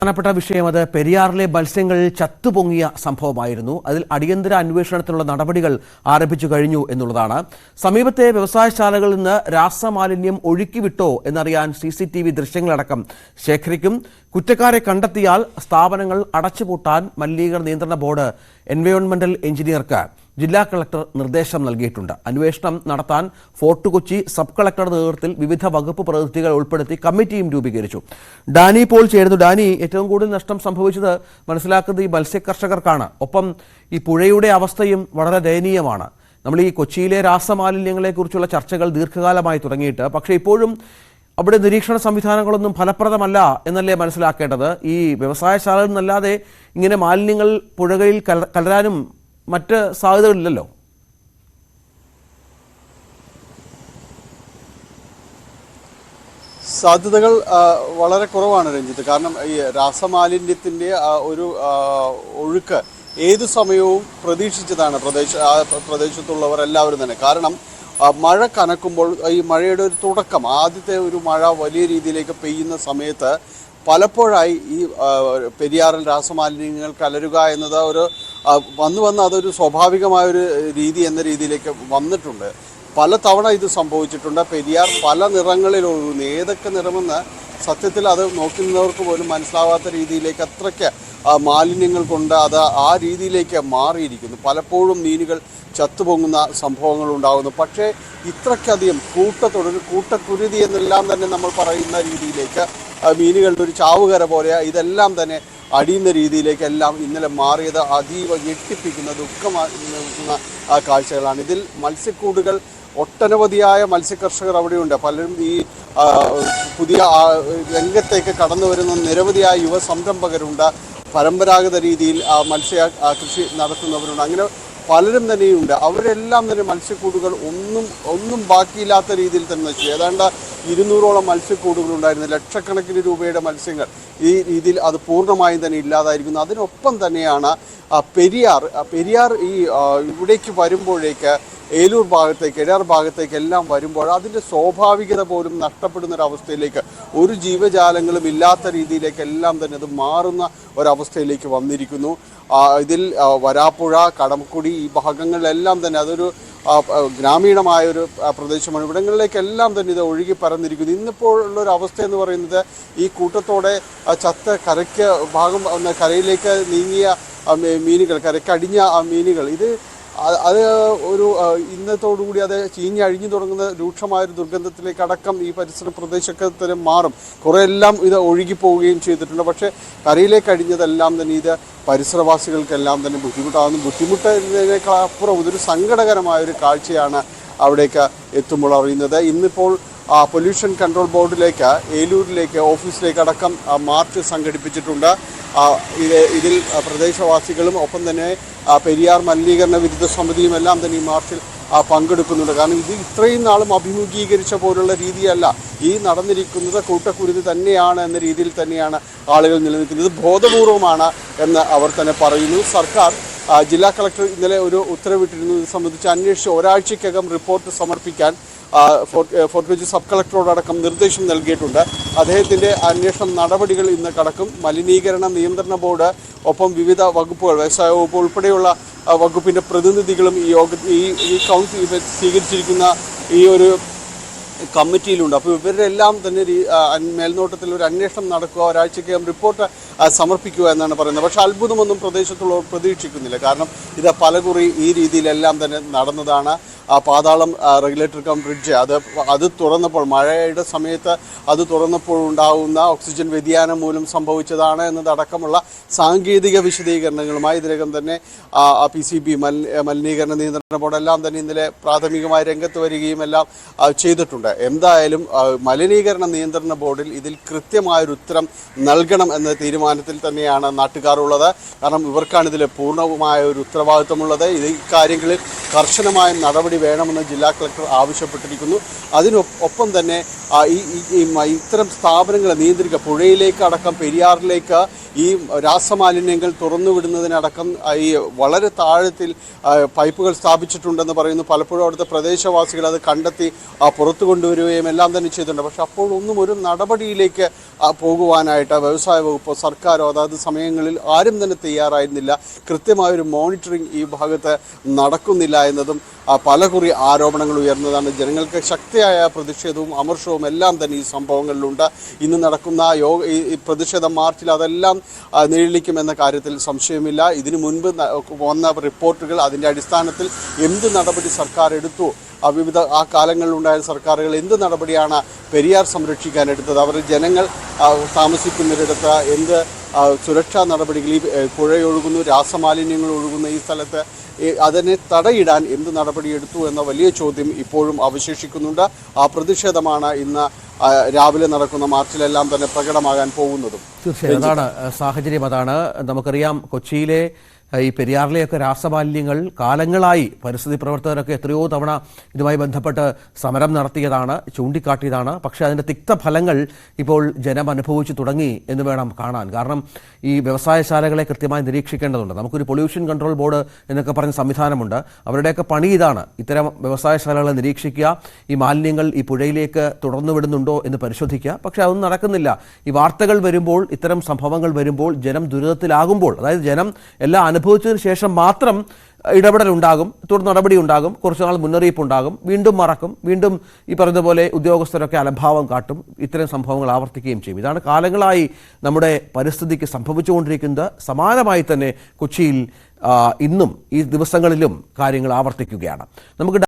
പ്രധാനപ്പെട്ട വിഷയം അത് പെരിയാറിലെ മത്സ്യങ്ങൾ ചത്തുപൊങ്ങിയ സംഭവമായിരുന്നു. അതിൽ അടിയന്തര അന്വേഷണത്തിനുള്ള നടപടികൾ ആരംഭിച്ചു കഴിഞ്ഞു എന്നുള്ളതാണ്. സമീപത്തെ വ്യവസായശാലകളിൽ നിന്ന് രാസമാലിന്യം ഒഴുക്കിവിട്ടോ എന്നറിയാൻ CCTV ദൃശ്യങ്ങളടക്കം ശേഖരിക്കും. കുറ്റക്കാരെ കണ്ടെത്തിയാൽ സ്ഥാപനങ്ങൾ അടച്ചുപൂട്ടാൻ മലിനീകരണ നിയന്ത്രണ ബോർഡ് എൻവയോൺമെന്റൽ എഞ്ചിനീയർക്ക് ജില്ലാ കളക്ടർ നിർദ്ദേശം നൽകിയിട്ടുണ്ട്. അന്വേഷണം നടത്താൻ ഫോർട്ട് കൊച്ചി സബ് കളക്ടറുടെ നേതൃത്വത്തിൽ വിവിധ വകുപ്പ് പ്രതിനിധികൾ ഉൾപ്പെടുത്തി കമ്മിറ്റിയും രൂപീകരിച്ചു. ഡാനി പോൾ ചേരുന്നു. ഡാനി, ഏറ്റവും കൂടുതൽ നഷ്ടം സംഭവിച്ചത് മനസ്സിലാക്കുന്നത് ഈ മത്സ്യകർഷകർക്കാണ്. ഒപ്പം ഈ പുഴയുടെ അവസ്ഥയും വളരെ ദയനീയമാണ്. നമ്മൾ ഈ കൊച്ചിയിലെ രാസമാലിന്യങ്ങളെക്കുറിച്ചുള്ള ചർച്ചകൾ ദീർഘകാലമായി തുടങ്ങിയിട്ട്, പക്ഷേ ഇപ്പോഴും അവിടെ നിരീക്ഷണ സംവിധാനങ്ങളൊന്നും ഫലപ്രദമല്ല എന്നല്ലേ മനസ്സിലാക്കേണ്ടത്. ഈ വ്യവസായശാലയിൽ നിന്നല്ലാതെ ഇങ്ങനെ മാലിന്യങ്ങൾ പുഴകളിൽ കലരാനും മറ്റ് സാധ്യതകളില്ലല്ലോ. സാധ്യതകൾ വളരെ കുറവാണ് രഞ്ജിത്ത്. കാരണം ഈ രാസമാലിന്യത്തിൻ്റെ ഒരു ഒഴുക്ക് ഏതു സമയവും പ്രതീക്ഷിച്ചതാണ് പ്രദേശത്തുള്ളവർ എല്ലാവരും തന്നെ. കാരണം മഴ കനക്കുമ്പോൾ ഈ മഴയുടെ ഒരു തുടക്കം, ആദ്യത്തെ ഒരു മഴ വലിയ രീതിയിലേക്ക് പെയ്യുന്ന സമയത്ത് പലപ്പോഴായി ഈ പെരിയാറിൽ രാസമാലിന്യങ്ങൾ കലരുക എന്നത് ഒരു വന്ന് അതൊരു സ്വാഭാവികമായൊരു രീതി എന്ന രീതിയിലേക്ക് വന്നിട്ടുണ്ട്. പല തവണ ഇത് സംഭവിച്ചിട്ടുണ്ട്. പെരിയാർ പല നിറങ്ങളിൽ ഒഴുകുന്നു. ഏതൊക്കെ നിറമെന്ന് സത്യത്തിൽ അത് നോക്കി നിന്നവർക്ക് പോലും മനസ്സിലാവാത്ത രീതിയിലേക്ക് അത്രയ്ക്ക് മാലിന്യങ്ങൾ കൊണ്ട് അത് ആ രീതിയിലേക്ക് മാറിയിരിക്കുന്നു. പലപ്പോഴും മീനുകൾ ചത്തുപൊങ്ങുന്ന സംഭവങ്ങൾ ഉണ്ടാകുന്നു. പക്ഷേ ഇത്രയ്ക്കധികം കൂട്ടക്കുരുതി എന്നെല്ലാം തന്നെ നമ്മൾ പറയുന്ന രീതിയിലേക്ക് മീനുകളുടെ ഒരു ചാവുകര പോലെ ഇതെല്ലാം തന്നെ അടിയുന്ന രീതിയിലേക്കെല്ലാം ഇന്നലെ മാറിയത് അതീവ ഞെട്ടിപ്പിക്കുന്ന ദുഃഖമാക്കുന്ന കാഴ്ചകളാണ്. ഇതിൽ മത്സ്യക്കൂടുകൾ ഒട്ടനവധിയായ മത്സ്യകർഷകർ അവിടെയുണ്ട്. പലരും ഈ പുതിയ രംഗത്തേക്ക് കടന്നു വരുന്ന നിരവധിയായ യുവ സംരംഭകരുണ്ട്. പരമ്പരാഗത രീതിയിൽ മത്സ്യ കൃഷി നടത്തുന്നവരുണ്ട്. അങ്ങനെ പലരും തന്നെയുണ്ട്. അവരെല്ലാം തന്നെ മത്സ്യക്കൂടുകൾ ഒന്നും ബാക്കിയില്ലാത്ത രീതിയിൽ തന്നെ നശിച്ചു. ഏതാണ്ട് 200ഓളം മത്സ്യക്കൂടുകൾ ഉണ്ടായിരുന്നു. ലക്ഷക്കണക്കിന് രൂപയുടെ മത്സ്യങ്ങൾ ഈ രീതിയിൽ അത് പൂർണ്ണമായും തന്നെ ഇല്ലാതായിരിക്കുന്നു. അതിനൊപ്പം തന്നെയാണ് പെരിയാർ ഈ ഇവിടേക്ക് വരുമ്പോഴേക്ക് ഏലൂർ ഭാഗത്തേക്ക് എടാർ ഭാഗത്തേക്ക് എല്ലാം വരുമ്പോൾ അതിൻ്റെ സ്വാഭാവികത പോലും നഷ്ടപ്പെടുന്നൊരവസ്ഥയിലേക്ക്, ഒരു ജീവജാലങ്ങളും ഇല്ലാത്ത രീതിയിലേക്ക് എല്ലാം തന്നെ അത് മാറുന്ന ഒരവസ്ഥയിലേക്ക് വന്നിരിക്കുന്നു. ഇതിൽ വരാപ്പുഴ, കടമക്കുടി ഈ ഭാഗങ്ങളിലെല്ലാം തന്നെ അതൊരു ഗ്രാമീണമായൊരു പ്രദേശമാണ്. ഇവിടങ്ങളിലേക്കെല്ലാം തന്നെ ഇത് ഒഴുകി പരന്നിരിക്കുന്നു. ഇന്നിപ്പോൾ ഉള്ളൊരവസ്ഥ എന്ന് പറയുന്നത് ഈ കൂട്ടത്തോടെ ചത്ത കരയിലേക്ക് നീങ്ങിയ മീനുകൾ, കരക്കടിഞ്ഞ മീനുകൾ, അത് ഒരു ഇന്നത്തോടുകൂടി അത് ചീഞ്ഞഴിഞ്ഞു തുടങ്ങുന്ന രൂക്ഷമായൊരു ദുർഗന്ധത്തിലേക്ക് അടക്കം ഈ പരിസര പ്രദേശത്തിന് മാറും. കുറെയെല്ലാം ഇത് ഒഴുകിപ്പോവുകയും ചെയ്തിട്ടുണ്ട്. പക്ഷേ കരയിലേക്ക് അടിഞ്ഞതെല്ലാം തന്നെ ഇത് പരിസരവാസികൾക്കെല്ലാം തന്നെ ബുദ്ധിമുട്ടതിനേക്കാളപ്പുറം ഇതൊരു സങ്കടകരമായൊരു കാഴ്ചയാണ് അവിടേക്ക് എത്തുമ്പോൾ അറിയുന്നത്. ഇന്നിപ്പോൾ പൊല്യൂഷൻ കൺട്രോൾ ബോർഡിലേക്ക്, ഏലൂരിലേക്ക്, ഓഫീസിലേക്ക് അടക്കം മാർച്ച് സംഘടിപ്പിച്ചിട്ടുണ്ട്. ഇതിൽ പ്രദേശവാസികളും ഒപ്പം തന്നെ പെരിയാർ മലിനീകരണ വിരുദ്ധ സമിതിയും എല്ലാം തന്നെ ഈ മാർച്ചിൽ പങ്കെടുക്കുന്നുണ്ട്. കാരണം ഇത് ഇത്രയും നാളും അഭിമുഖീകരിച്ച പോലുള്ള രീതിയല്ല. ഈ നടന്നിരിക്കുന്നത് കൂട്ടക്കുരുതി തന്നെയാണ് എന്ന രീതിയിൽ തന്നെയാണ് ആളുകൾ നിലനിൽക്കുന്നത്. ഇത് ബോധപൂർവമാണ് എന്ന് അവർ തന്നെ പറയുന്നു. സർക്കാർ ജില്ലാ കളക്ടർ ഇന്നലെ ഒരു ഉത്തരവിട്ടിരുന്നു. ഇത് സംബന്ധിച്ച് അന്വേഷിച്ച് ഒരാഴ്ചയ്ക്കകം റിപ്പോർട്ട് സമർപ്പിക്കാൻ ഫോർട്ട് കൊച്ചി സബ് കളക്ടറോടക്കം നിർദ്ദേശം നൽകിയിട്ടുണ്ട്. അദ്ദേഹത്തിൻ്റെ അന്വേഷണ നടപടികൾ ഇന്ന് കടക്കും. മലിനീകരണ നിയന്ത്രണ ബോർഡ് ഒപ്പം വിവിധ വകുപ്പുകൾ, വ്യവസായ വകുപ്പ് ഉൾപ്പെടെയുള്ള വകുപ്പിൻ്റെ പ്രതിനിധികളും ഈ കൗൺസിൽ സ്വീകരിച്ചിരിക്കുന്ന ഈ ഒരു കമ്മിറ്റിയിലുണ്ട്. അപ്പോൾ ഇവരുടെ എല്ലാം തന്നെ മേൽനോട്ടത്തിൽ ഒരു അന്വേഷണം നടക്കുക, ഒരാഴ്ചയ്ക്കകം റിപ്പോർട്ട് സമർപ്പിക്കുക എന്നാണ് പറയുന്നത്. പക്ഷേ അത്ഭുതമൊന്നും പ്രദേശത്തുള്ളവർ പ്രതീക്ഷിക്കുന്നില്ല. കാരണം ഇത് പലകുറി ഈ രീതിയിലെല്ലാം തന്നെ നടന്നതാണ്. പാതാളം റെഗുലേറ്റർ കം ബ്രിഡ്ജ് അത് തുറന്നപ്പോൾ, മഴയുടെ സമയത്ത് അത് തുറന്നപ്പോൾ ഉണ്ടാകുന്ന ഓക്സിജൻ വ്യതിയാനം മൂലം സംഭവിച്ചതാണ് എന്നതടക്കമുള്ള സാങ്കേതിക വിശദീകരണങ്ങളുമായി ഇതിനകം തന്നെ PCB മലിനീകരണ നിയന്ത്രണ ബോർഡെല്ലാം തന്നെ ഇന്നലെ പ്രാഥമികമായി രംഗത്ത് വരികയും എല്ലാം ചെയ്തിട്ടുണ്ട്. എന്തായാലും മലിനീകരണ നിയന്ത്രണ ബോർഡിൽ ഇതിൽ കൃത്യമായൊരു ഉത്തരം നൽകണം എന്ന തീരുമാനത്തിൽ തന്നെയാണ് നാട്ടുകാരുള്ളത്. കാരണം ഇവർക്കാണ് ഇതിൽ പൂർണ്ണമായ ഒരു ഉത്തരവാദിത്വമുള്ളത്. ഈ കാര്യങ്ങളിൽ കർശനമായ നടപടി വേണമെന്ന് ജില്ലാ കളക്ടർ ആവശ്യപ്പെട്ടിരിക്കുന്നു. അതിനൊപ്പം തന്നെ ഇത്തരം സ്ഥാപനങ്ങളെ നിയന്ത്രിക്കുക, പുഴയിലേക്ക് അടക്കം പെരിയാറിലേക്ക് ഈ രാസമാലിന്യങ്ങൾ തുറന്നുവിടുന്നതിനടക്കം ഈ വളരെ താഴത്തിൽ പൈപ്പുകൾ സ്ഥാപിച്ചിട്ടുണ്ടെന്ന് പറയുന്നു. പലപ്പോഴും അവിടുത്തെ പ്രദേശവാസികൾ അത് കണ്ടെത്തി പുറത്തു കൊണ്ടുവരികയും എല്ലാം തന്നെ ചെയ്തിട്ടുണ്ട്. പക്ഷെ അപ്പോഴൊന്നും ഒരു നടപടിയിലേക്ക് പോകുവാനായിട്ട് വ്യവസായ വകുപ്പോ സർക്കാരോ അതാത് സമയങ്ങളിൽ ആരും തന്നെ തയ്യാറായിരുന്നില്ല. കൃത്യമായൊരു മോണിറ്ററിംഗ് ഈ ഭാഗത്ത് നടക്കുന്നില്ല എന്നതും പലകുറി ആരോപണങ്ങൾ ഉയർന്നതാണ്. ജനങ്ങൾക്ക് ശക്തിയായ പ്രതിഷേധവും അമർഷവും എല്ലാം തന്നെ ഈ സംഭവങ്ങളിലുണ്ട്. ഇന്ന് നടക്കുന്ന ഈ പ്രതിഷേധ മാർച്ചിൽ അതെല്ലാം നീളിക്കുമെന്ന കാര്യത്തിൽ സംശയമില്ല. ഇതിനു മുൻപ് വന്ന റിപ്പോർട്ടുകൾ അതിൻ്റെ അടിസ്ഥാനത്തിൽ എന്ത് നടപടി സർക്കാർ എടുത്തു, വിവിധ കാലങ്ങളിലുണ്ടായ സർക്കാരുകൾ എന്ത് നടപടിയാണ് പെരിയാർ സംരക്ഷിക്കാൻ എടുത്തത്, അവർ ജനങ്ങൾ താമസിക്കുന്നിടത്ത് എന്ത് സുരക്ഷാ നടപടികൾ, ഈ പുഴയൊഴുകുന്നു, രാസമാലിന്യങ്ങൾ ഒഴുകുന്ന ഈ സ്ഥലത്ത് അതിനെ തടയിടാൻ എന്ത് നടപടിയെടുത്തു എന്ന വലിയ ചോദ്യം ഇപ്പോഴും അവശേഷിക്കുന്നുണ്ട്. ആ പ്രതിഷേധമാണ് ഇന്ന് രാവിലെ നടക്കുന്ന മാർച്ചിലെല്ലാം തന്നെ പ്രകടമാകാൻ പോകുന്നതും. തീർച്ചയായും അതാണ് സാഹചര്യം. അതാണ് നമുക്കറിയാം, കൊച്ചിയിലെ ഈ പെരിയാറിലെയൊക്കെ രാസമാലിന്യങ്ങൾ കാലങ്ങളായി പരിസ്ഥിതി പ്രവർത്തകരൊക്കെ എത്രയോ തവണ ഇതുമായി ബന്ധപ്പെട്ട് സമരം നടത്തിയതാണ്, ചൂണ്ടിക്കാട്ടിയതാണ്. പക്ഷേ അതിൻ്റെ തിക്തഫലങ്ങൾ ഇപ്പോൾ ജനം അനുഭവിച്ചു തുടങ്ങി എന്ന് വേണം കാണാൻ. കാരണം ഈ വ്യവസായശാലകളെ കൃത്യമായി നിരീക്ഷിക്കേണ്ടതുണ്ട്. നമുക്കൊരു പൊല്യൂഷൻ കൺട്രോൾ ബോർഡ് എന്നൊക്കെ പറഞ്ഞ സംവിധാനമുണ്ട്. അവരുടെയൊക്കെ പണി ഇതാണ്, ഇത്തരം വ്യവസായശാലകളെ നിരീക്ഷിക്കുക, ഈ മാലിന്യങ്ങൾ ഈ പുഴയിലേക്ക് തുടർന്നു വിടുന്നുണ്ടോ എന്ന് പരിശോധിക്കുക. പക്ഷേ അതൊന്നും നടക്കുന്നില്ല. ഈ വാർത്തകൾ വരുമ്പോൾ, ഇത്തരം സംഭവങ്ങൾ വരുമ്പോൾ, ജനം ദുരിതത്തിലാകുമ്പോൾ, അതായത് ജനം എല്ലാം അനുഭവിച്ചതിന് ശേഷം മാത്രം ഇടപെടലുണ്ടാകും, തുടർ നടപടി ഉണ്ടാകും, കുറച്ചുനാൾ മുന്നറിയിപ്പുണ്ടാകും, വീണ്ടും മറക്കും, വീണ്ടും ഈ പറഞ്ഞതുപോലെ ഉദ്യോഗസ്ഥരൊക്കെ അലംഭാവം കാട്ടും, ഇത്തരം സംഭവങ്ങൾ ആവർത്തിക്കുകയും ചെയ്യും. ഇതാണ് കാലങ്ങളായി നമ്മുടെ പരിസ്ഥിതിക്ക് സംഭവിച്ചുകൊണ്ടിരിക്കുന്നത്. സമാനമായി തന്നെ കൊച്ചിയിൽ ഇന്നും ഈ ദിവസങ്ങളിലും കാര്യങ്ങൾ ആവർത്തിക്കുകയാണ്. നമുക്ക്